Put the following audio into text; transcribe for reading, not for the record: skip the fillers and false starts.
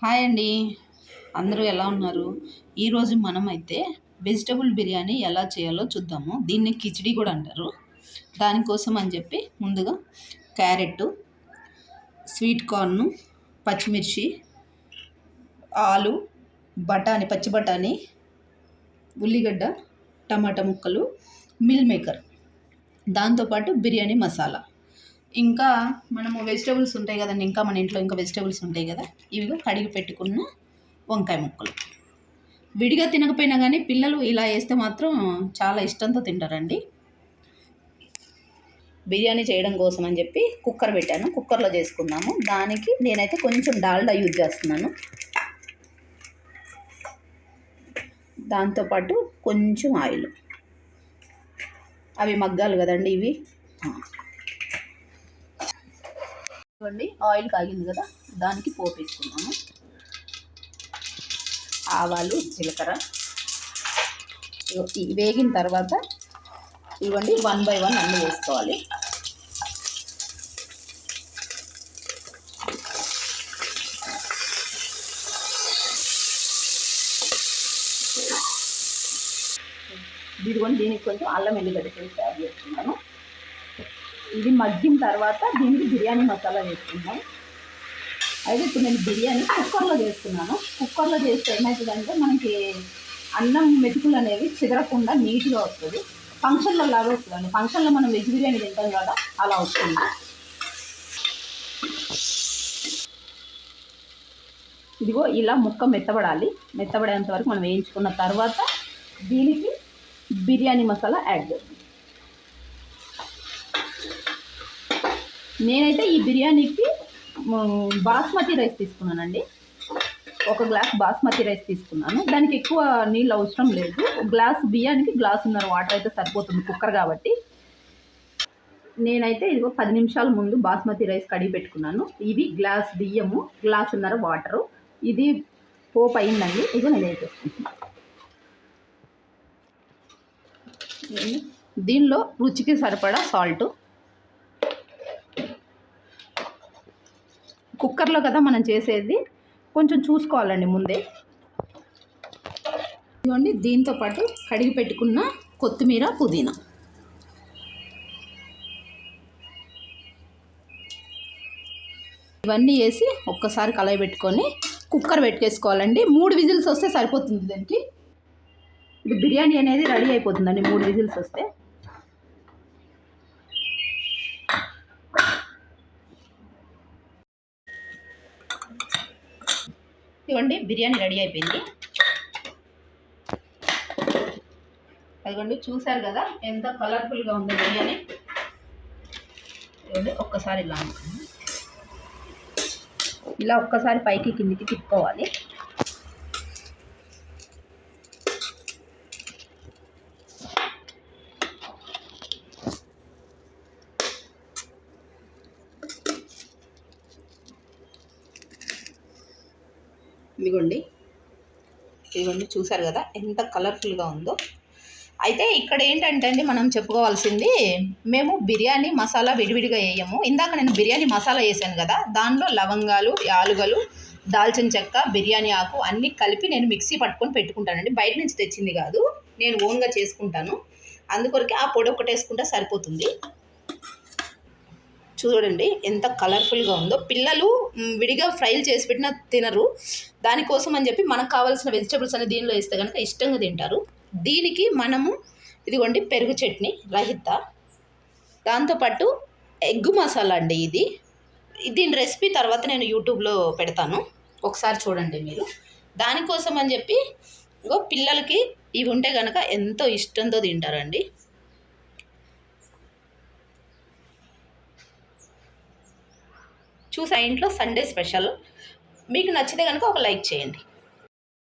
Hi అండి. అందరూ ఎలా ఉన్నారు? ఈరోజు మనమైతే వెజిటబుల్ బిర్యానీ ఎలా చేయాలో చూద్దాము. దీన్ని కిచిడి కూడా అంటారు. దానికోసం అని చెప్పి ముందుగా క్యారెట్, స్వీట్ కార్న్, పచ్చిమిర్చి, ఆలు, బఠానీ, పచ్చి బఠానీ, ఉల్లిగడ్డ, టమాటా ముక్కలు, మిల్ మేకర్, దాంతోపాటు బిర్యానీ మసాలా, ఇంకా మనము వెజిటబుల్స్ ఉంటాయి కదండి, ఇంకా మన ఇంట్లో ఇంకా వెజిటబుల్స్ ఉంటాయి కదా, ఇవిగా కడిగి పెట్టుకున్న వంకాయ ముక్కలు. విడిగా తినకపోయినా కానీ పిల్లలు ఇలా వేస్తే మాత్రం చాలా ఇష్టంతో తింటారండి. బిర్యానీ చేయడం కోసం అని చెప్పి కుక్కర్ పెట్టాను. కుక్కర్లో చేసుకున్నాము. దానికి నేనైతే కొంచెం డాల్డా యూజ్ చేస్తున్నాను. దాంతోపాటు కొంచెం ఆయిల్, అవి మగ్గాలి కదండి ఇవి. ఆయిల్ కాగింది కదా, దానికి పోపు వేసుకున్నాము. ఆవాలు, జీలకర్ర వేగిన తర్వాత ఇవ్వండి 1 by 1 అన్నీ వేసుకోవాలి. దీనికి కొంచెం అల్లం వెల్లిగడ్డ పేస్ట్ యాడ్ చేస్తున్నాను. ఇది మగ్గిన తర్వాత దీనికి బిర్యానీ మసాలా వేసుకున్నాను. అయితే ఇప్పుడు నేను బిర్యానీ కుక్కర్లో చేస్తున్నాను. కుక్కర్లో చేస్తే ఏమవుతుందంటే మనకి అన్నం మెతుకులు అనేవి చెదరకుండా నీట్గా వస్తుంది. ఫంక్షన్లో లాగా వస్తుందండి. ఫంక్షన్లో మనం వెజ్ బిర్యానీ తింటాం కదా, అలా వస్తుంది. ఇదిగో ఇలా ముక్క మెత్తబడాలి. మెత్తబడేంత వరకు మనం వేయించుకున్న తర్వాత దీనికి బిర్యానీ మసాలా యాడ్ చేస్తాం. నేనైతే ఈ బిర్యానీకి బాస్మతి రైస్ తీసుకున్నానండి. 1 గ్లాస్ బాస్మతి రైస్ తీసుకున్నాను. దానికి ఎక్కువ నీళ్ళు అవసరం లేదు. గ్లాస్ బియ్యానికి గ్లాసున్నర వాటర్ అయితే సరిపోతుంది, కుక్కర్ కాబట్టి. నేనైతే ఇదిగో 10 నిమిషాల ముందు బాస్మతి రైస్ కడిగి పెట్టుకున్నాను. ఇవి గ్లాస్ బియ్యము, గ్లాసున్నర వాటరు. ఇది పోపు అయిందండి. ఇదిగో నేను వేసేసుకుంటున్నాను. దీనిలో రుచికి సరిపడా సాల్ట్. కుక్కర్లో కదా మనం చేసేది, కొంచెం చూసుకోవాలండి ముందే. ఇదిగోండి, దీంతోపాటు కడిగి పెట్టుకున్న కొత్తిమీర, పుదీనా. ఇవన్నీ వేసి ఒక్కసారి కలయి పెట్టుకొని కుక్కర్ పెట్టుకేసుకోవాలండి. 3 విజిల్స్ వస్తే సరిపోతుంది దీనికి. ఇది బిర్యానీ అనేది రెడీ అయిపోతుందండి 3 విజిల్స్ వస్తే. ఇదిగోండి, బిర్యానీ రెడీ అయిపోయింది. అదిగోండి, చూసారు కదా ఎంత కలర్ఫుల్గా ఉంది బిర్యానీ. ఇదిగోండి, ఒక్కసారి ఇలా ఒక్కసారి పైకి కిందికి తిప్పుకోవాలి. ఇదిగోండి చూసారు కదా ఎంత కలర్ఫుల్గా ఉందో. అయితే ఇక్కడ ఏంటంటే అండి, మనం చెప్పుకోవాల్సింది, మేము బిర్యానీ మసాలా విడివిడిగా వేయము. ఇందాక నేను బిర్యానీ మసాలా వేసాను కదా, దానిలో లవంగాలు, యాలుగలు, దాల్చిన చెక్క, బిర్యానీ ఆకు అన్నీ కలిపి నేను మిక్సీ పట్టుకొని పెట్టుకుంటానండి. బయట నుంచి తెచ్చింది కాదు, నేను ఓన్గా చేసుకుంటాను. అందుకొరకే ఆ పొడి ఒకటి వేసుకుంటే సరిపోతుంది. చూడండి ఎంత కలర్ఫుల్గా ఉందో. పిల్లలు విడిగా ఫ్రైలు చేసి పెట్టినా తినరు. దానికోసం అని చెప్పి మనకు కావాల్సిన వెజిటబుల్స్ అనేది దీనిలో వేస్తే కనుక ఇష్టంగా తింటారు. దీనికి మనము ఇదిగోండి పెరుగు చట్నీ, రహిత, దాంతోపాటు ఎగ్ మసాలా అండి. దీని రెసిపీ తర్వాత నేను యూట్యూబ్లో పెడతాను, ఒకసారి చూడండి మీరు. దానికోసం అని చెప్పి పిల్లలకి ఇవి ఉంటే కనుక ఎంతో ఇష్టంతో తింటారండి. చూసా ఇంట్లో సండే స్పెషల్. మీకు నచ్చితే కనుక ఒక లైక్ చేయండి.